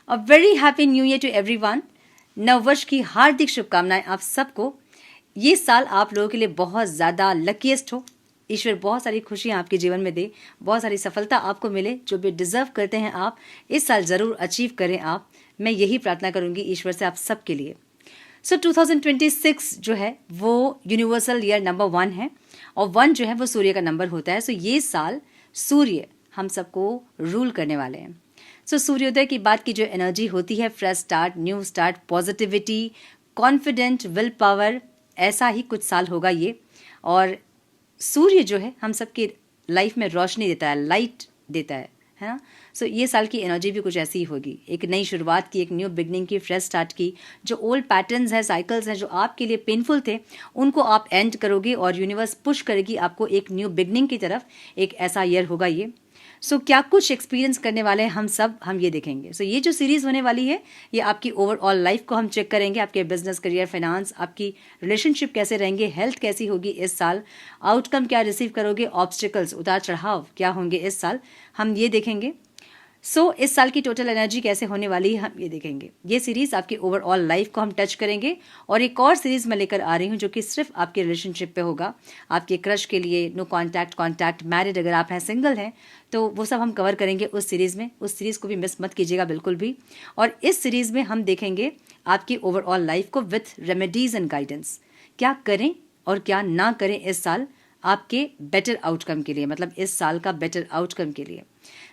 A very happy new year to everyone. नववर्ष की हार्दिक शुभकामनाएं आप सबको। ये साल आप लोगों के लिए बहुत ज़्यादा लकीएस्ट हो। ईश्वर बहुत सारी खुशियां आपके जीवन में दे, बहुत सारी सफलता आपको मिले। जो भी डिजर्व करते हैं आप इस साल ज़रूर अचीव करें आप। मैं यही प्रार्थना करूंगी ईश्वर से आप सबके लिए। सो 2026 जो है वो यूनिवर्सल ईयर नंबर 1 है और 1 जो है वो सूर्य का नंबर होता है। सो ये साल सूर्य हम सबको रूल करने वाले हैं। सो सूर्योदय की बात की जो एनर्जी होती है, fresh start, new start, positivity, confident, will power, ऐसा ही कुछ साल होगा ये। और सूर्य जो है हम सबकी लाइफ में रोशनी देता है, लाइट देता है ना। सो ये साल की एनर्जी भी कुछ ऐसी ही होगी, एक नई शुरुआत की, एक न्यू बिगनिंग की, फ्रेश स्टार्ट की। जो ओल्ड पैटर्न्स हैं, साइकिल्स हैं जो आपके लिए पेनफुल थे, उनको आप एंड करोगे और यूनिवर्स पुश करेगी आपको एक न्यू बिगनिंग की तरफ। एक ऐसा ईयर होगा ये। सो क्या कुछ एक्सपीरियंस करने वाले हैं हम ये देखेंगे। सो ये जो सीरीज होने वाली है ये आपकी ओवरऑल लाइफ को हम चेक करेंगे। आपके बिजनेस, करियर, फाइनेंस, आपकी रिलेशनशिप कैसे रहेंगे, हेल्थ कैसी होगी इस साल, आउटकम क्या रिसीव करोगे, ऑब्स्टिकल्स, उतार चढ़ाव क्या होंगे इस साल, हम ये देखेंगे। सो इस साल की टोटल एनर्जी कैसे होने वाली है हम ये देखेंगे। ये सीरीज आपकी ओवरऑल लाइफ को हम टच करेंगे। और एक और सीरीज मैं लेकर आ रही हूँ जो कि सिर्फ आपके रिलेशनशिप पे होगा, आपके क्रश के लिए, नो कॉन्टैक्ट, कॉन्टैक्ट, मैरिड अगर आप हैं, सिंगल हैं, तो वो सब हम कवर करेंगे उस सीरीज में। उस सीरीज को भी मिस मत कीजिएगा बिल्कुल भी। और इस सीरीज में हम देखेंगे आपकी ओवरऑल लाइफ को विथ रेमेडीज एंड गाइडेंस। क्या करें और क्या ना करें इस साल आपके बेटर आउटकम के लिए, मतलब इस साल का बेटर आउटकम के लिए।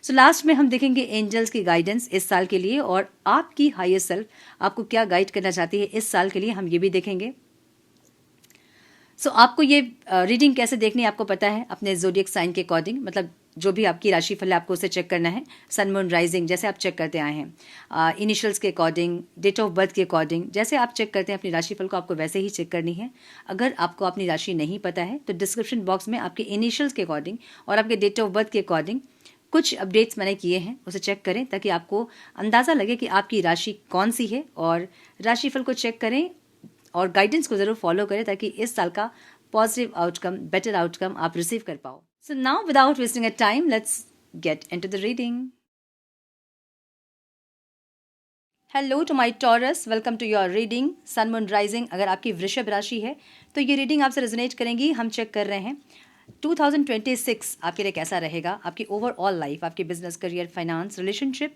सो लास्ट में हम देखेंगे एंजल्स की गाइडेंस इस साल के लिए और आपकी हायर सेल्फ आपको क्या गाइड करना चाहती है इस साल के लिए, हम ये भी देखेंगे। सो आपको ये रीडिंग कैसे देखनी है आपको पता है, अपने ज़ोडिएक साइन के अकॉर्डिंग, मतलब जो भी आपकी राशिफल है आपको उसे चेक करना है। सन, मून, राइजिंग जैसे आप चेक करते आए हैं, इनिशियल्स के अकॉर्डिंग, डेट ऑफ बर्थ के अकॉर्डिंग, जैसे आप चेक करते हैं अपनी राशिफल को, आपको वैसे ही चेक करनी है। अगर आपको अपनी राशि नहीं पता है तो डिस्क्रिप्शन बॉक्स में आपके इनिशियल्स के अकॉर्डिंग और आपके डेट ऑफ बर्थ के अकॉर्डिंग कुछ अपडेट्स मैंने किए हैं, उसे चेक करें ताकि आपको अंदाज़ा लगे कि आपकी राशि कौन सी है। और राशिफल को चेक करें और गाइडेंस को ज़रूर फॉलो करें ताकि इस साल का पॉजिटिव आउटकम, बेटर आउटकम आप रिसीव कर पाओ। So now without wasting a time, let's get into the reading. Hello to my Taurus, welcome to your reading sun, moon, rising. अगर आपकी वृषभ राशि है तो ये रीडिंग आपसे रेजोनेट करेंगी। हम चेक कर रहे हैं 2026 आपके लिए कैसा रहेगा, आपकी ओवरऑल लाइफ, आपकी बिजनेस, करियर, फाइनेंस, रिलेशनशिप,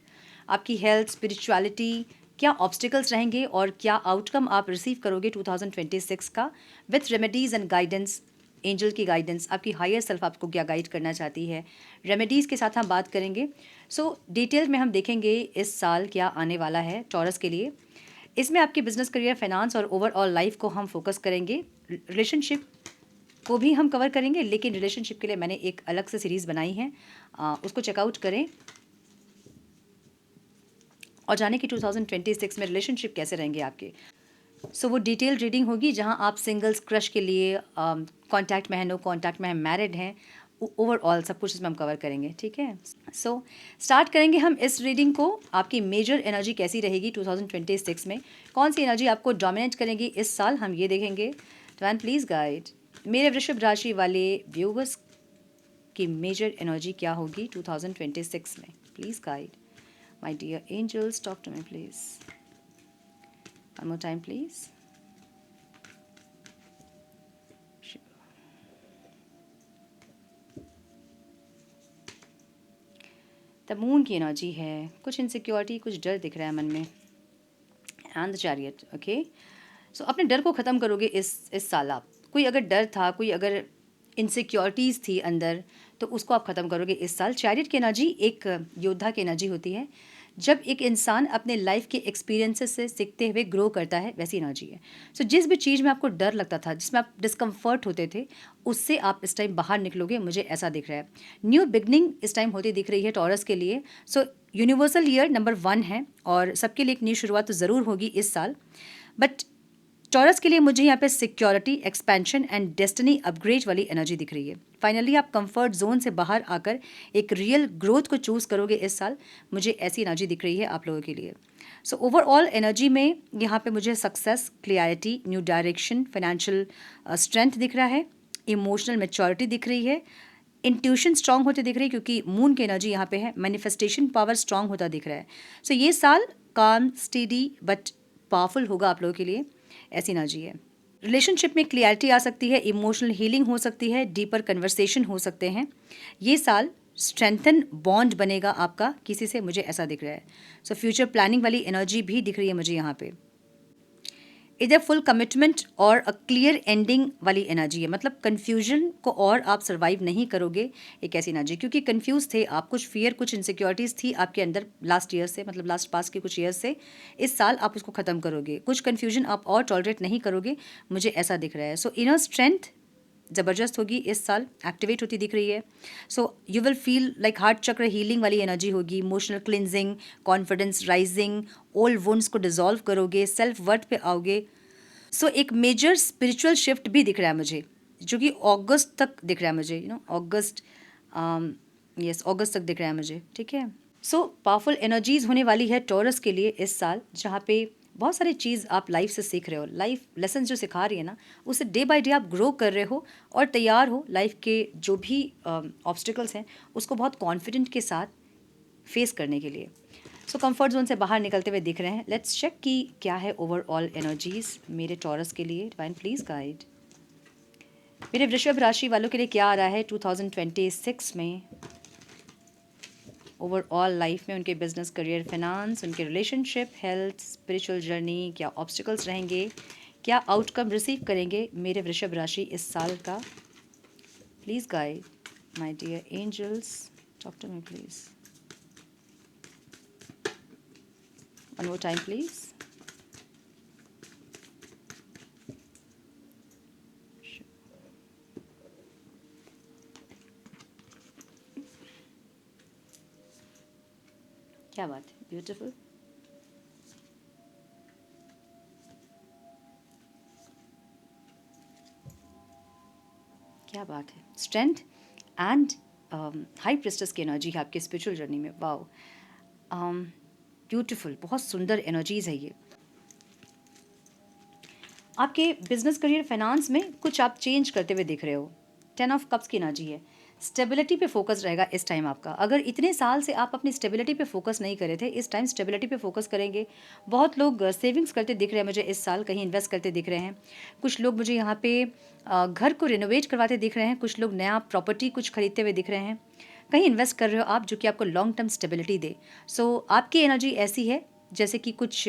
आपकी हेल्थ, स्पिरिचुअलिटी, क्या ऑब्स्टिकल्स रहेंगे और क्या आउटकम आप रिसीव करोगे 2026 का with remedies and guidance. Angel की गाइडेंस, आपकी हायर सेल्फ आपको क्या गाइड करना चाहती है, रेमेडीज़ के साथ हम बात करेंगे। सो डिटेल में हम देखेंगे इस साल क्या आने वाला है टॉरस के लिए। इसमें आपकी बिजनेस, करियर, फाइनेंस और ओवरऑल लाइफ को हम फोकस करेंगे। रिलेशनशिप को भी हम कवर करेंगे, लेकिन रिलेशनशिप के लिए मैंने एक अलग से सीरीज़ बनाई है, उसको चेकआउट करें और जाने कि 2026 में रिलेशनशिप कैसे रहेंगे आपके। सो वो डिटेल रीडिंग होगी जहां आप सिंगल्स, क्रश के लिए, कांटेक्ट में है, नो कांटेक्ट में है, मैरिड हैं, ओवरऑल सब कुछ इसमें हम कवर करेंगे, ठीक है। सो स्टार्ट करेंगे हम इस रीडिंग को। आपकी मेजर एनर्जी कैसी रहेगी 2026 में, कौन सी एनर्जी आपको डोमिनेट करेगी इस साल, हम ये देखेंगे। तो प्लीज़ गाइड मेरे वृषभ राशि वाले व्यूवर्स की मेजर एनर्जी क्या होगी 2026 में। Please guide my dear angels, talk to me please. One more time, please. The moon की एनर्जी है, कुछ इनसिक्योरिटी, कुछ डर दिख रहा है मन में। And the chariot, okay. So अपने डर को ख़त्म करोगे इस साल आप। कोई अगर डर था, कोई अगर इनसिक्योरिटीज़ थी अंदर, तो उसको आप ख़त्म करोगे इस साल। चैरियट की एनर्जी एक योद्धा की एनर्जी होती है। जब एक इंसान अपने लाइफ के एक्सपीरियंसेस से सीखते हुए ग्रो करता है, वैसी एनर्जी है। सो जिस भी चीज़ में आपको डर लगता था, जिसमें आप डिस्कम्फर्ट होते थे, उससे आप इस टाइम बाहर निकलोगे, मुझे ऐसा दिख रहा है। न्यू बिगनिंग इस टाइम होती दिख रही है टॉरस के लिए। सो यूनिवर्सल ईयर नंबर 1 है और सबके लिए एक न्यू शुरुआत तो ज़रूर होगी इस साल। बट टॉरस के लिए मुझे यहाँ पे security, expansion and destiny upgrade वाली एनर्जी दिख रही है। फाइनली आप कंफर्ट जोन से बाहर आकर एक रियल ग्रोथ को चूज़ करोगे इस साल, मुझे ऐसी एनर्जी दिख रही है आप लोगों के लिए। सो ओवरऑल एनर्जी में यहाँ पे मुझे success, clarity, new direction, financial strength दिख रहा है, इमोशनल मैच्योरिटी दिख रही है, इंट्यूशन स्ट्रांग होते दिख रही है क्योंकि मून की एनर्जी यहाँ पे है, मैनिफेस्टेशन पावर स्ट्रांग होता दिख रहा है। सो ये साल काम, स्टेडी बट पावरफुल होगा आप लोगों के लिए, ऐसी एनर्जी है। रिलेशनशिप में क्लियरिटी आ सकती है, इमोशनल हीलिंग हो सकती है, डीपर कन्वर्सेशन हो सकते हैं। ये साल स्ट्रेंथन बॉन्ड बनेगा आपका किसी से, मुझे ऐसा दिख रहा है। सो फ्यूचर प्लानिंग वाली एनर्जी भी दिख रही है मुझे यहाँ पे। इधर फुल कमिटमेंट और अ क्लियर एंडिंग वाली एनर्जी है, मतलब कन्फ्यूजन को और आप सर्वाइव नहीं करोगे, एक ऐसी एनर्जी, क्योंकि कंफ्यूज थे आप, कुछ फियर, कुछ इनसिक्योरिटीज़ थी आपके अंदर लास्ट ईयर से, मतलब लास्ट पास के कुछ ईयर से। इस साल आप उसको ख़त्म करोगे, कुछ कन्फ्यूजन आप और टॉलरेट नहीं करोगे, मुझे ऐसा दिख रहा है। सो इनर स्ट्रेंथ ज़बरदस्त होगी इस साल, एक्टिवेट होती दिख रही है। So you will feel like heart चक्र हीलिंग वाली एनर्जी होगी, emotional cleansing, confidence rising, old wounds को डिजॉल्व करोगे, सेल्फ वर्थ पे आओगे। सो एक मेजर स्पिरिचुअल शिफ्ट भी दिख रहा है मुझे, जो कि अगस्त तक दिख रहा है मुझे, अगस्त, यस अगस्त तक दिख रहा है मुझे, ठीक है। सो पावरफुल एनर्जीज होने वाली है टॉरस के लिए इस साल, जहाँ पे बहुत सारी चीज़ आप लाइफ से सीख रहे हो, लाइफ लेसन जो सिखा रही है ना, उससे डे बाय डे आप ग्रो कर रहे हो और तैयार हो लाइफ के जो भी ऑब्स्टिकल्स हैं उसको बहुत कॉन्फिडेंट के साथ फेस करने के लिए। सो कंफर्ट जोन से बाहर निकलते हुए दिख रहे हैं। लेट्स चेक कि क्या है ओवरऑल एनर्जीज मेरे टॉरस के लिए। डिवाइन प्लीज गाइड मेरे वृषभ राशि वालों के लिए क्या आ रहा है 2026 में, ओवरऑल लाइफ में, उनके बिजनेस, करियर, फाइनेंस, उनके रिलेशनशिप, हेल्थ, स्पिरिचुअल जर्नी, क्या ऑब्स्टिकल्स रहेंगे, क्या आउटकम रिसीव करेंगे मेरे वृषभ राशि इस साल का। Please guide my dear angels, talk to me please, one more time please। क्या बात है, ब्यूटीफुल। क्या बात है, स्ट्रेंथ एंड हाई प्रिस्टेस की एनर्जी है आपके स्पिरिचुअल जर्नी में, वाओ, ब्यूटीफुल, बहुत सुंदर एनर्जीज है ये। आपके बिजनेस, करियर, फाइनेंस में कुछ आप चेंज करते हुए दिख रहे हो। 10 ऑफ कप्स की एनर्जी है, स्टेबिलिटी पे फोकस रहेगा इस टाइम आपका। अगर इतने साल से आप अपनी स्टेबिलिटी पे फोकस नहीं करे थे, इस टाइम स्टेबिलिटी पे फोकस करेंगे। बहुत लोग सेविंग्स करते दिख रहे हैं मुझे इस साल, कहीं इन्वेस्ट करते दिख रहे हैं। कुछ लोग मुझे यहाँ पे घर को रिनोवेट करवाते दिख रहे हैं, कुछ लोग नया प्रॉपर्टी कुछ खरीदते हुए दिख रहे हैं, कहीं इन्वेस्ट कर रहे हो आप, जो कि आपको लॉन्ग टर्म स्टेबिलिटी दे। सो आपकी एनर्जी ऐसी है जैसे कि कुछ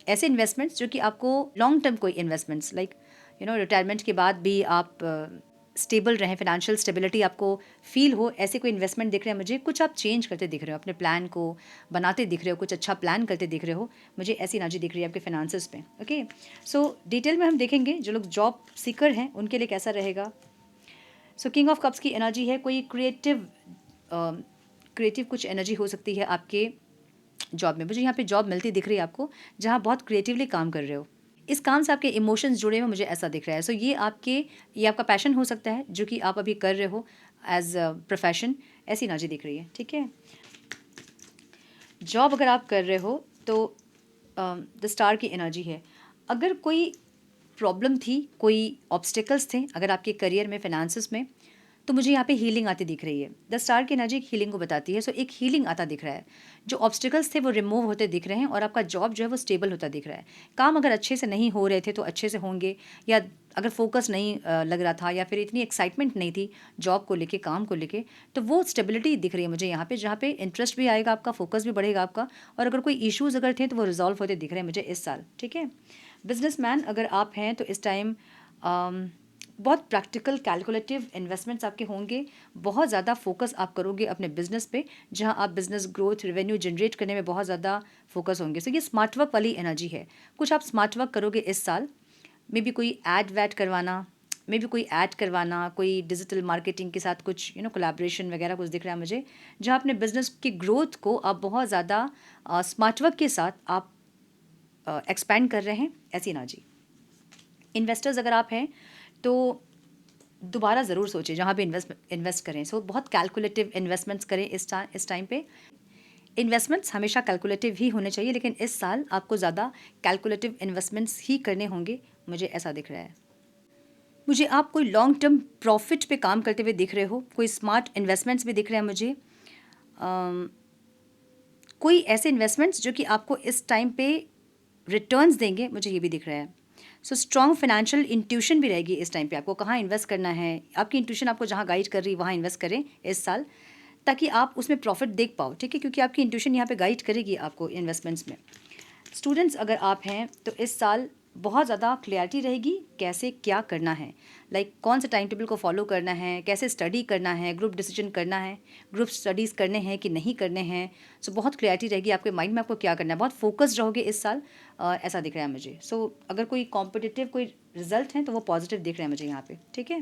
ऐसे इन्वेस्टमेंट्स जो कि आपको लॉन्ग टर्म, कोई इन्वेस्टमेंट्स लाइक रिटायरमेंट के बाद भी आप स्टेबल रहें, फाइनेंशियल स्टेबिलिटी आपको फील हो, ऐसे कोई इन्वेस्टमेंट दिख रहे हैं मुझे। कुछ आप चेंज करते दिख रहे हो, अपने प्लान को बनाते दिख रहे हो, कुछ अच्छा प्लान करते दिख रहे हो, मुझे ऐसी एनर्जी दिख रही है आपके फाइनेंसेस पे। ओके, सो डिटेल में हम देखेंगे जो लोग जॉब सीकर हैं उनके लिए कैसा रहेगा। सो किंग ऑफ कप्स की एनर्जी है, कोई क्रिएटिव कुछ एनर्जी हो सकती है आपके जॉब में। मुझे यहाँ पे जॉब मिलती दिख रही है आपको, जहाँ बहुत क्रिएटिवली काम कर रहे हो। इस काम से आपके इमोशंस जुड़े हुए, मुझे ऐसा दिख रहा है। सो ये आपका पैशन हो सकता है जो कि आप अभी कर रहे हो एज प्रोफेशन, ऐसी एनर्जी दिख रही है, ठीक है। जॉब अगर आप कर रहे हो तो द स्टार की एनर्जी है। अगर कोई प्रॉब्लम थी, कोई ऑब्स्टिकल्स थे अगर आपके करियर में, फाइनेंसेस में, तो मुझे यहाँ पे हीलिंग आती दिख रही है। द स्टार की एनर्जी हीलिंग को बताती है। सो एक हीलिंग आता दिख रहा है, जो ऑब्स्टिकल्स थे वो रिमूव होते दिख रहे हैं और आपका जॉब जो है वो स्टेबल होता दिख रहा है। काम अगर अच्छे से नहीं हो रहे थे तो अच्छे से होंगे, या अगर फोकस नहीं लग रहा था, या फिर इतनी एक्साइटमेंट नहीं थी जॉब को लेके, काम को लेके, तो वो स्टेबिलिटी दिख रही है मुझे यहाँ पे, जहाँ पे इंटरेस्ट भी आएगा आपका, फोकस भी बढ़ेगा आपका, और अगर कोई इश्यूज़ अगर थे तो वो रिजॉल्व होते दिख रहे हैं मुझे इस साल, ठीक है। बिजनेसमैन अगर आप हैं तो इस टाइम बहुत प्रैक्टिकल, कैलकुलेटिव इन्वेस्टमेंट्स आपके होंगे। बहुत ज़्यादा फोकस आप करोगे अपने बिजनेस पे, जहां आप बिजनेस ग्रोथ, रेवेन्यू जनरेट करने में बहुत ज़्यादा फोकस होंगे। सो ये स्मार्ट वर्क वाली एनर्जी है, कुछ आप स्मार्ट वर्क करोगे इस साल। मे बी कोई ऐड वैड करवाना, मे बी कोई ऐड करवाना, कोई डिजिटल मार्केटिंग के साथ कुछ कोलैबोरेशन वगैरह कुछ दिख रहा है मुझे, जहाँ अपने बिजनेस की ग्रोथ को आप बहुत ज़्यादा स्मार्ट वर्क के साथ आप एक्सपैंड कर रहे हैं, ऐसी एनर्जी। इन्वेस्टर्स अगर आप हैं तो दोबारा ज़रूर सोचें जहाँ पे इन्वेस्ट करें। सो बहुत कैलकुलेटिव इन्वेस्टमेंट्स करें इस टाइम पे। इन्वेस्टमेंट्स हमेशा कैलकुलेटिव ही होने चाहिए, लेकिन इस साल आपको ज़्यादा कैलकुलेटिव इन्वेस्टमेंट्स ही करने होंगे, मुझे ऐसा दिख रहा है। मुझे आप कोई लॉन्ग टर्म प्रॉफिट पे काम करते हुए दिख रहे हो, कोई स्मार्ट इन्वेस्टमेंट्स भी दिख रहे हैं मुझे। कोई ऐसे इन्वेस्टमेंट्स जो कि आपको इस टाइम पे रिटर्न्स देंगे, मुझे ये भी दिख रहा है। सो स्ट्रॉन्ग फाइनेंशियल इंट्यूशन भी रहेगी इस टाइम पे, आपको कहाँ इन्वेस्ट करना है, आपकी इंट्यूशन आपको जहाँ गाइड कर रही है वहाँ इन्वेस्ट करें इस साल, ताकि आप उसमें प्रॉफिट देख पाओ, ठीक है, क्योंकि आपकी इंट्यूशन यहाँ पे गाइड करेगी आपको इन्वेस्टमेंट्स में। स्टूडेंट्स अगर आप हैं तो इस साल बहुत ज़्यादा क्लियरिटी रहेगी कैसे क्या करना है, लाइक कौन से टाइम टेबल को फॉलो करना है, कैसे स्टडी करना है, ग्रुप डिसीजन करना है, ग्रुप स्टडीज़ करने हैं कि नहीं करने हैं। सो बहुत क्लियरिटी रहेगी आपके माइंड में, आपको क्या करना है, बहुत फोकस्ड रहोगे इस साल, ऐसा दिख रहा है मुझे। सो अगर कोई कॉम्पिटिटिव कोई रिजल्ट है तो वो पॉजिटिव दिख रहा है मुझे यहाँ पे, ठीक है।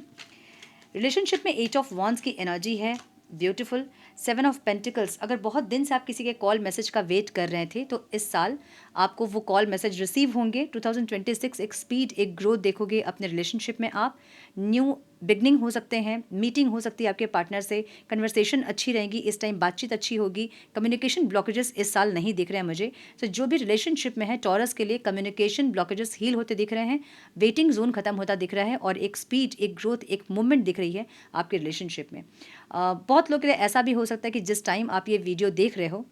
रिलेशनशिप में 8 ऑफ वॉन्ड्स की एनर्जी है, ब्यूटीफुल। 7 ऑफ पेंटिकल्स, अगर बहुत दिन से आप किसी के कॉल मैसेज का वेट कर रहे थे तो इस साल आपको वो कॉल मैसेज रिसीव होंगे। 2026 एक स्पीड, एक ग्रोथ देखोगे अपने रिलेशनशिप में आप। न्यू बिगनिंग हो सकते हैं, मीटिंग हो सकती है आपके पार्टनर से, कन्वर्सेशन अच्छी रहेगी इस टाइम, बातचीत अच्छी होगी। कम्युनिकेशन ब्लॉकेजेस इस साल नहीं दिख रहे हैं मुझे। तो जो भी रिलेशनशिप में है टॉरस के लिए कम्युनिकेशन ब्लॉकेजेस हील होते दिख रहे हैं, वेटिंग जोन खत्म होता दिख रहा है, और एक स्पीड, एक ग्रोथ, एक मूवमेंट दिख रही है आपके रिलेशनशिप में। बहुत लोग के लिए ऐसा भी हो सकता है कि जिस टाइम आप ये वीडियो देख रहे हो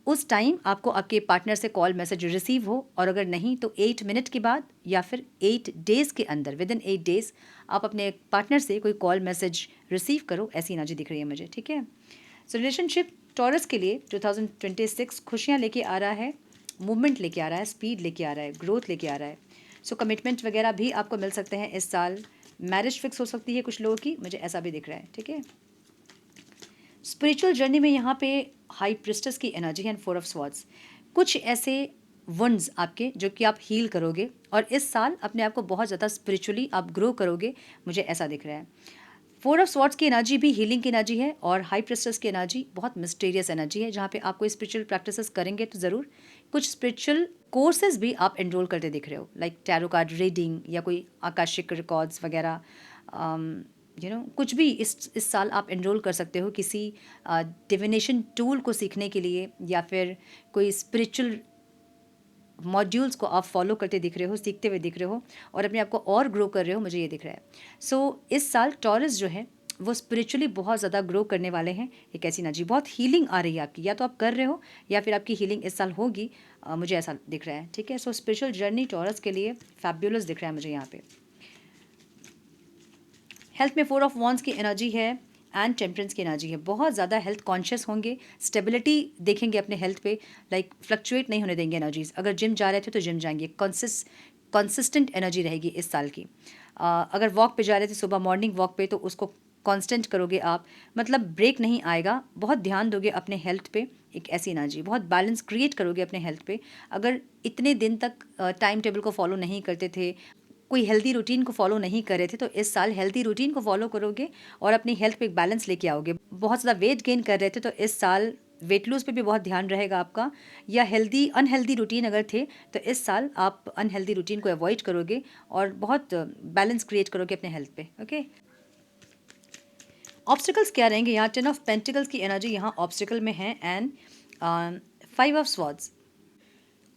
उस टाइम आपको आपके पार्टनर से कॉल मैसेज रिसीव हो, और अगर नहीं तो 8 मिनट के बाद या फिर 8 डेज़ के अंदर, विद इन 8 डेज़ आप अपने पार्टनर से कोई कॉल मैसेज रिसीव करो, ऐसी एनर्जी दिख रही है मुझे, ठीक है। सो रिलेशनशिप टॉरस के लिए 2026 खुशियाँ लेके आ रहा है, मूवमेंट लेके आ रहा है, स्पीड लेके आ रहा है, ग्रोथ लेके आ रहा है। सो कमिटमेंट वगैरह भी आपको मिल सकते हैं इस साल, मैरिज फिक्स हो सकती है कुछ लोगों की, मुझे ऐसा भी दिख रहा है, ठीक है। स्पिरिचुअल जर्नी में यहाँ पे हाई प्रिस्टेस की एनर्जी है एंड 4 ऑफ स्वॉर्ड्स, कुछ ऐसे वंड्स आपके जो कि आप हील करोगे, और इस साल अपने आप को बहुत ज़्यादा स्पिरिचुअली आप ग्रो करोगे, मुझे ऐसा दिख रहा है। 4 ऑफ स्वॉर्ड्स की एनर्जी भी हीलिंग की एनर्जी है, और हाई प्रिस्टेस की एनर्जी बहुत मिस्टीरियस एनर्जी है, जहाँ पे आप कोई स्पिरिचुअल प्रैक्टिसेस करेंगे तो ज़रूर कुछ स्पिरिचुअल कोर्सेज भी आप एनरोल करते दिख रहे हो, लाइक टैरो कार्ड रीडिंग या कोई आकाशिक रिकॉर्ड्स वगैरह, कुछ भी इस साल आप एनरोल कर सकते हो किसी डिविनेशन टूल को सीखने के लिए, या फिर कोई स्पिरिचुअल मॉड्यूल्स को आप फॉलो करते दिख रहे हो, सीखते हुए दिख रहे हो, और अपने आप को और ग्रो कर रहे हो, मुझे ये दिख रहा है। सो इस साल टॉरस जो है वो स्पिरिचुअली बहुत ज़्यादा ग्रो करने वाले हैं, एक ऐसी एनर्जी, बहुत हीलिंग आ रही है आपकी, या तो आप कर रहे हो या फिर आपकी हीलिंग इस साल होगी, मुझे ऐसा दिख रहा है, ठीक है। सो स्पिरिचुअल जर्नी टॉरस के लिए फैब्युलस दिख रहा है मुझे यहाँ पे। हेल्थ में 4 ऑफ वॉन्ड्स की एनर्जी है एंड टेम्परेंस की एनर्जी है, बहुत ज़्यादा हेल्थ कॉन्शियस होंगे, स्टेबिलिटी देखेंगे अपने हेल्थ पे, लाइक फ्लक्चुएट नहीं होने देंगे एनर्जीज। अगर जिम जा रहे थे तो जिम जाएंगे, कंसिस्टेंट एनर्जी रहेगी इस साल की। अगर वॉक पे जा रहे थे सुबह मॉर्निंग वॉक पे, तो उसको कांस्टेंट करोगे आप, मतलब ब्रेक नहीं आएगा, बहुत ध्यान दोगे अपने हेल्थ पे, एक ऐसी एनर्जी, बहुत बैलेंस क्रिएट करोगे अपने हेल्थ पे। अगर इतने दिन तक टाइम टेबल को फॉलो नहीं करते थे, कोई हेल्दी रूटीन को फॉलो नहीं कर रहे थे, तो इस साल हेल्दी रूटीन को फॉलो करोगे और अपनी हेल्थ पे एक बैलेंस लेके आओगे। बहुत ज़्यादा वेट गेन कर रहे थे तो इस साल वेट लूज पे भी बहुत ध्यान रहेगा आपका, या अनहेल्दी रूटीन अगर थे तो इस साल आप अनहेल्दी रूटीन को अवॉइड करोगे और बहुत बैलेंस क्रिएट करोगे अपने हेल्थ पे, ओके। ऑब्स्टिकल्स क्या रहेंगे यहाँ, 10 ऑफ पेंटिकल्स की एनर्जी यहाँ ऑब्स्टिकल में है, एंड 5 ऑफ स्वॉर्ड्स।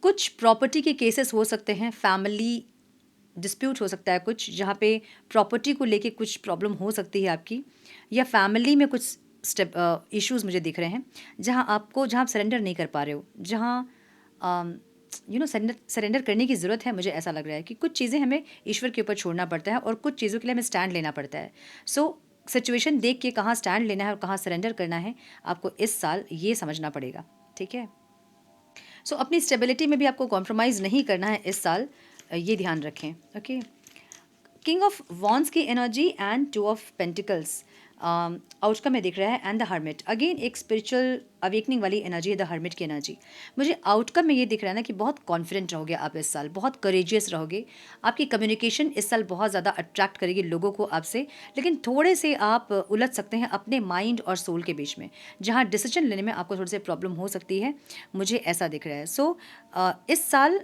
कुछ प्रॉपर्टी के केसेस हो सकते हैं, फैमिली डिस्प्यूट हो सकता है कुछ, जहाँ पे प्रॉपर्टी को लेके कुछ प्रॉब्लम हो सकती है आपकी, या फैमिली में कुछ इश्यूज मुझे दिख रहे हैं, जहाँ आप सरेंडर नहीं कर पा रहे हो, जहाँ सरेंडर करने की ज़रूरत है, मुझे ऐसा लग रहा है कि कुछ चीज़ें हमें ईश्वर के ऊपर छोड़ना पड़ता है और कुछ चीज़ों के लिए हमें स्टैंड लेना पड़ता है। सो सिचुएशन देख के कहाँ स्टैंड लेना है और कहाँ सरेंडर करना है, आपको इस साल ये समझना पड़ेगा, ठीक है। सो अपनी स्टेबिलिटी में भी आपको कॉम्प्रोमाइज़ नहीं करना है इस साल, ये ध्यान रखें, ओके। किंग ऑफ वॉन्ड्स की energy and 2 of pentacles outcome में दिख रहा है, एंड द हर्मिट, अगेन एक स्पिरिचुअल अवेकनिंग वाली एनर्जी है द हर्मिट की एनर्जी। मुझे आउटकम में ये दिख रहा है ना कि बहुत कॉन्फिडेंट रहोगे आप इस साल, बहुत करेजियस रहोगे, आपकी कम्युनिकेशन इस साल बहुत ज़्यादा अट्रैक्ट करेगी लोगों को आपसे, लेकिन थोड़े से आप उलझ सकते हैं अपने माइंड और सोल के बीच में, जहाँ डिसीजन लेने में आपको थोड़ी सी प्रॉब्लम हो सकती है, मुझे ऐसा दिख रहा है। सो इस साल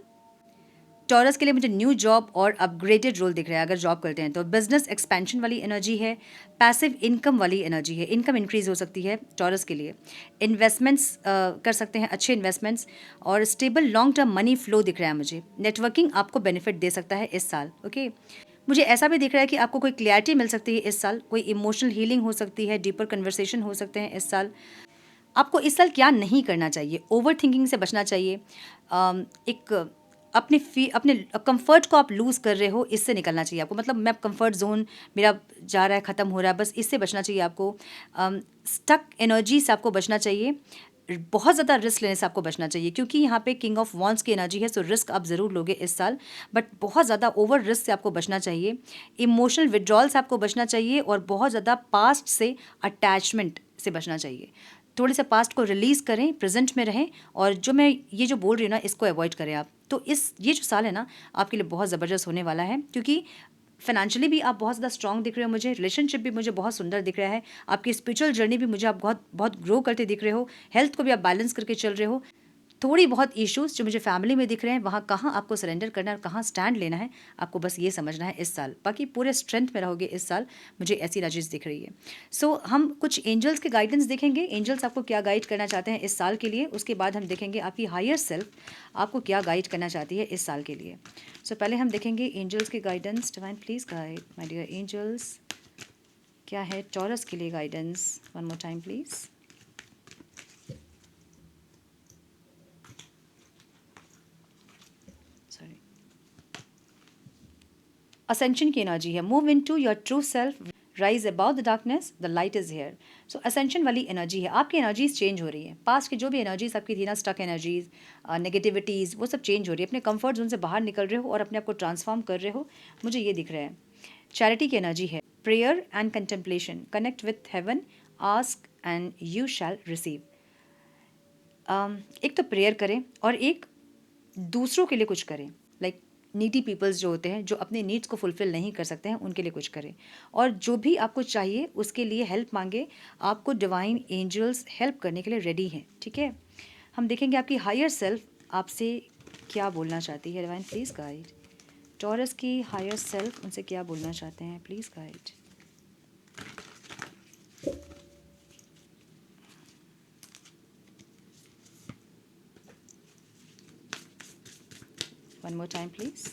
टॉरस के लिए मुझे न्यू जॉब और अपग्रेडेड रोल दिख रहा है, अगर जॉब करते हैं तो बिजनेस एक्सपेंशन वाली एनर्जी है, पैसिव इनकम वाली एनर्जी है, इनकम इंक्रीज हो सकती है टॉरस के लिए, इन्वेस्टमेंट्स कर सकते हैं, अच्छे इन्वेस्टमेंट्स, और stable long term money flow दिख रहा है मुझे। नेटवर्किंग आपको बेनिफिट दे सकता है इस साल, ओके। मुझे ऐसा भी दिख रहा है कि आपको कोई क्लैरिटी मिल सकती है इस साल, कोई इमोशनल हीलिंग हो सकती है, डीपर कन्वर्सेशन हो सकते हैं इस साल, आपको इस साल क्या नहीं करना चाहिए? ओवर थिंकिंग से बचना चाहिए। एक अपने कंफर्ट को आप लूज़ कर रहे हो, इससे निकलना चाहिए आपको। मतलब मैं कंफर्ट ज़ोन मेरा जा रहा है, ख़त्म हो रहा है, बस इससे बचना चाहिए आपको। स्टक एनर्जी से आपको बचना चाहिए। बहुत ज़्यादा रिस्क लेने से आपको बचना चाहिए, क्योंकि यहाँ पे किंग ऑफ वॉन्ड्स की एनर्जी है, सो रिस्क आप ज़रूर लोगे इस साल, बट बहुत ज़्यादा ओवर रिस्क से आपको बचना चाहिए। इमोशनल विड्रॉल से आपको बचना चाहिए, और बहुत ज़्यादा पास्ट से अटैचमेंट से बचना चाहिए। थोड़े से पास्ट को रिलीज़ करें, प्रेजेंट में रहें, और जो मैं ये जो बोल रही हूँ ना, इसको अवॉइड करें आप। तो ये जो साल है ना, आपके लिए बहुत ज़बरदस्त होने वाला है, क्योंकि फाइनेंशियली भी आप बहुत ज़्यादा स्ट्रॉन्ग दिख रहे हो मुझे, रिलेशनशिप भी मुझे बहुत सुंदर दिख रहा है, आपकी स्पिरिचुअल जर्नी भी मुझे आप बहुत बहुत ग्रो करते दिख रहे हो, हेल्थ को भी आप बैलेंस करके चल रहे हो। थोड़ी बहुत इश्यूज़ जो मुझे फैमिली में दिख रहे हैं, वहाँ कहाँ आपको सरेंडर करना है और कहाँ स्टैंड लेना है, आपको बस ये समझना है इस साल। बाकी पूरे स्ट्रेंथ में रहोगे इस साल, मुझे ऐसी एनर्जीज दिख रही है। सो हम कुछ एंजल्स के गाइडेंस देखेंगे, एंजल्स आपको क्या गाइड करना चाहते हैं इस साल के लिए। उसके बाद हम देखेंगे आपकी हायर सेल्फ आपको क्या गाइड करना चाहती है इस साल के लिए। सो पहले हम देखेंगे एंजल्स के guidance. Divine please guide my dear angels, क्या है टॉरस के लिए guidance. One more time please. Sorry, ascension की एनर्जी है। Move in to your true self, rise about the darkness, the light is here. So ascension वाली energy है। आपकी energies change हो रही है। पास्ट की जो भी एनर्जीज आपकी थी ना, स्टक एनर्जीज, नेगेटिविटीज़, वो सब चेंज हो रही है। अपने कंफर्ट जोन से बाहर निकल रहे हो और अपने आप को ट्रांसफॉर्म कर रहे हो, मुझे ये दिख रहा है। चैरिटी की एनर्जी है। Prayer and contemplation, connect with heaven, ask and you shall receive. एक तो प्रेयर करें, और एक दूसरों के लिए कुछ करें। लाइक नीडी पीपल्स जो होते हैं, जो अपने नीड्स को फुलफिल नहीं कर सकते हैं, उनके लिए कुछ करें। और जो भी आपको चाहिए उसके लिए हेल्प मांगे, आपको डिवाइन एंजल्स हेल्प करने के लिए रेडी हैं। ठीक है, हम देखेंगे आपकी हायर सेल्फ आपसे क्या बोलना चाहती है। Divine please guide. टॉरस की हायर सेल्फ उनसे क्या बोलना चाहते हैं, please guide. One more time please.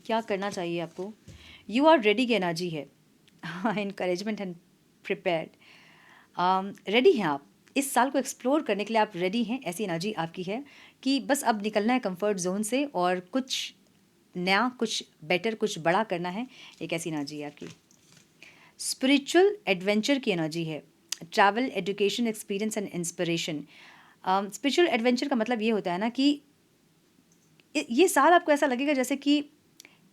क्या करना चाहिए आपको? यू आर रेडी की एनर्जी है। इनकरेजमेंट एंड प्रिपेयर्ड, रेडी हैं आप। इस साल को एक्सप्लोर करने के लिए आप रेडी हैं, ऐसी एनर्जी आपकी है कि बस अब निकलना है कंफर्ट जोन से और कुछ नया, कुछ बेटर, कुछ बड़ा करना है। एक ऐसी एनर्जी है आपकी। स्पिरिचुअल एडवेंचर की एनर्जी है। Travel, education, experience and inspiration. Spiritual adventure का मतलब ये होता है ना कि ये साल आपको ऐसा लगेगा जैसे कि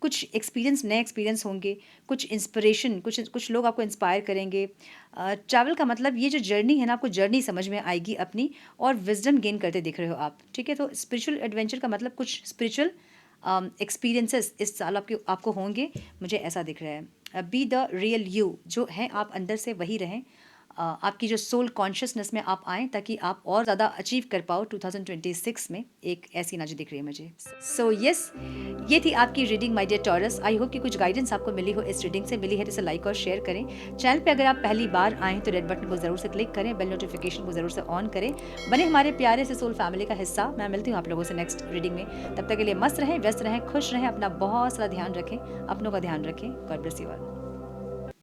कुछ एक्सपीरियंस, नए एक्सपीरियंस होंगे, कुछ इंस्पिरेशन, कुछ लोग आपको इंस्पायर करेंगे। ट्रैवल का मतलब ये जो जर्नी है ना, आपको जर्नी समझ में आएगी अपनी, और विजडम गेन करते दिख रहे हो आप। ठीक है, तो स्पिरिचुअल एडवेंचर का मतलब कुछ स्पिरिचुअल एक्सपीरियंसेस इस साल आपको होंगे, मुझे ऐसा दिख रहा है। बी द रियल यू, जो है आप अंदर से वही रहें। आपकी जो सोल कॉन्शियसनेस में आप आएँ, ताकि आप और ज़्यादा अचीव कर पाओ 2026 में। एक ऐसी एनर्जी दिख रही है मुझे। सो यस, ये थी आपकी reading my dear Taurus. I hope कि कुछ गाइडेंस आपको मिली हो, इस रीडिंग से मिली है तो इसे लाइक और शेयर करें। चैनल पे अगर आप पहली बार आएँ तो रेड बटन को ज़रूर से क्लिक करें, बेल नोटिफिकेशन को ज़रूर से ऑन करें, बने हमारे प्यारे से सोल फैमिली का हिस्सा। मैं मिलती हूँ आप लोगों से नेक्स्ट रीडिंग में। तब तक के लिए मस्त रहें, व्यस्त रहें, खुश रहें, अपना बहुत सारा ध्यान रखें, अपनों का ध्यान रखें। God bless you all.